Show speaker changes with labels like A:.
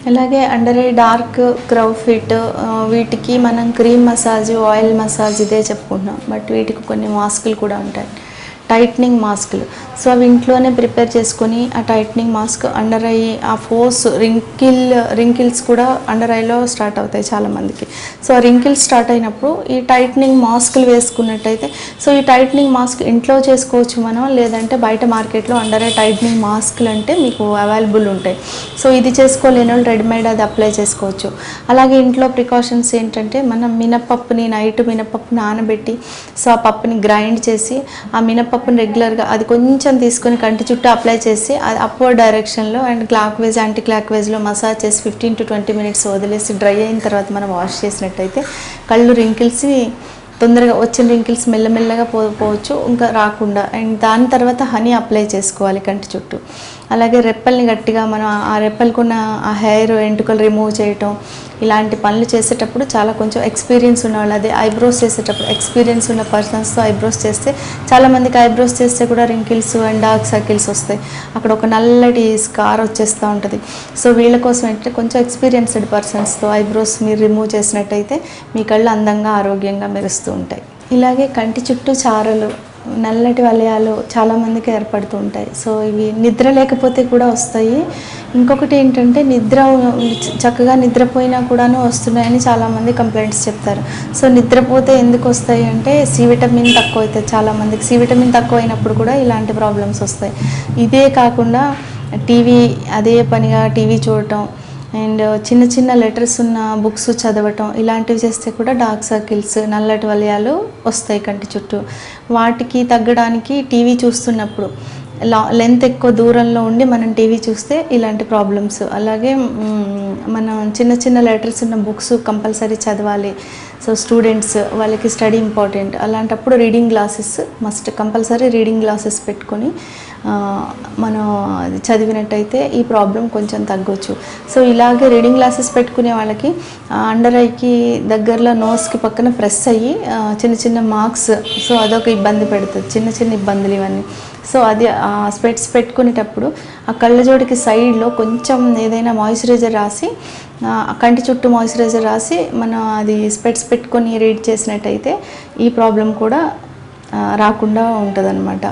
A: అలాగే under eye dark క్రౌ fit వీటికి మనం క్రీమ్ మసాజ్ ఆయిల్ మసాజ్ ఇదే చెప్పుకుంటున్నాం. బట్ వీటికి కొన్ని మాస్కులు కూడా ఉంటాయి, టైట్నింగ్ మాస్కులు. సో అవి ఇంట్లోనే ప్రిపేర్ చేసుకొని ఆ టైట్నింగ్ మాస్క్ అండర్ ఐ ఆ ఫోర్స్ రింకిల్స్ కూడా అండర్ ఐలో స్టార్ట్ అవుతాయి చాలామందికి. సో ఆ రింకిల్స్ స్టార్ట్ అయినప్పుడు ఈ టైట్నింగ్ మాస్కులు వేసుకున్నట్టయితే, సో ఈ టైట్నింగ్ మాస్క్ ఇంట్లో చేసుకోవచ్చు మనం, లేదంటే బయట మార్కెట్లో అండర్ ఐ టైట్నింగ్ మాస్కులు అంటే మీకు అవైలబుల్ ఉంటాయి. సో ఇది చేసుకోలేని వాళ్ళు రెడీమేడ్ అది అప్లై చేసుకోవచ్చు. అలాగే ఇంట్లో ప్రికాషన్స్ ఏంటంటే, మనం నైట్ మినపప్పు నానబెట్టి సో ఆ పప్పుని గ్రైండ్ చేసి ఆ మినపప్పుని రెగ్యులర్గా అది కొంచెం తీసుకొని కంటి చుట్టూ అప్లై చేసి అది అప్వర్డ్ డైరెక్షన్లో and clockwise anti clock వైజ్లో మసాజ్ చేసి 15 to 20 minutes వదిలేసి డ్రై అయిన తర్వాత మనం వాష్ చేసినట్టయితే కళ్ళు రింకిల్స్ తొందరగా వచ్చిన రింకిల్స్ మెల్లమెల్లగా పోవచ్చు, ఇంకా రాకుండా. అండ్ దాని తర్వాత హనీ అప్లై చేసుకోవాలి కంటి చుట్టూ. అలాగే రెప్పల్ని గట్టిగా మనం ఆ రెప్పలకున్న ఆ హెయిర్ ఎంటుకలు రిమూవ్ చేయటం, ఇలాంటి పనులు చేసేటప్పుడు చాలా కొంచెం ఎక్స్పీరియన్స్ ఉన్నవాళ్ళు, అదే ఐబ్రోస్ చేసేటప్పుడు ఎక్స్పీరియన్స్ ఉన్న పర్సన్స్తో ఐబ్రోస్ చేస్తే, చాలామందికి ఐబ్రోస్ చేస్తే కూడా రింకిల్స్ అండ్ డార్క్ సర్కిల్స్ వస్తాయి, అక్కడ ఒక నల్లటి స్కార్ వచ్చేస్తూ ఉంటుంది. సో వీళ్ళ కోసం ఏంటంటే కొంచెం ఎక్స్పీరియన్స్డ్ పర్సన్స్తో ఐబ్రోస్ మీరు రిమూవ్ చేసినట్టయితే మీ కళ్ళు అందంగా ఆరోగ్యంగా మెరుస్తూ ఉంటాయి. ఇలాగే కంటి చుట్టూ చారలు, నల్లటి వలయాలు చాలామందికి ఏర్పడుతూ ఉంటాయి. సో ఇవి నిద్ర లేకపోతే కూడా వస్తాయి. ఇంకొకటి ఏంటంటే చక్కగా నిద్రపోయినా కూడాను వస్తున్నాయని చాలామంది కంప్లైంట్స్ చెప్తారు. సో నిద్రపోతే ఎందుకు వస్తాయి అంటే సి విటమిన్ తక్కువ అవుతుంది చాలామందికి. సి విటమిన్ తక్కువ అయినప్పుడు కూడా ఇలాంటి ప్రాబ్లమ్స్ వస్తాయి. ఇదే కాకుండా అదే పనిగా టీవీ చూడటం అండ్ చిన్న చిన్న లెటర్స్ ఉన్న బుక్స్ చదవటం ఇలాంటివి చేస్తే కూడా డార్క్ సర్కిల్స్, నల్లటి వలయాలు వస్తాయి కంటి చుట్టూ. వాటికి తగ్గడానికి టీవీ చూస్తున్నప్పుడు లెంత్ ఎక్కువ దూరంలో ఉండి మనం టీవీ చూస్తే ఇలాంటి ప్రాబ్లమ్స్. అలాగే మనం చిన్న చిన్న లెటర్స్ ఉన్న బుక్స్ కంపల్సరీ చదవాలి. సో స్టూడెంట్స్ వాళ్ళకి స్టడీ ఇంపార్టెంట్. అలాంటప్పుడు reading glasses must, compulsory reading glasses పెట్టుకొని మనం అది చదివినట్టయితే ఈ ప్రాబ్లం కొంచెం తగ్గొచ్చు. సో ఇలాగే రీడింగ్ గ్లాసెస్ పెట్టుకునే వాళ్ళకి అండర్ ఐకి దగ్గరలో నోస్కి పక్కన ప్రెస్ అయ్యి చిన్న చిన్న మార్క్స్, సో అదొక ఇబ్బంది పెడుతుంది, చిన్న చిన్న ఇబ్బందులు ఇవన్నీ. సో అది స్పెట్స్ పెట్టుకునేటప్పుడు ఆ కళ్ళజోడికి సైడ్లో కొంచెం ఏదైనా మాయిశ్చరైజర్ రాసి, కంటి చుట్టూ మాయిశ్చరైజర్ రాసి మనం అది స్పెట్స్ పెట్టుకొని రీడ్ చేసినట్టయితే ఈ ప్రాబ్లం కూడా రాకుండా ఉంటుంది అన్నమాట.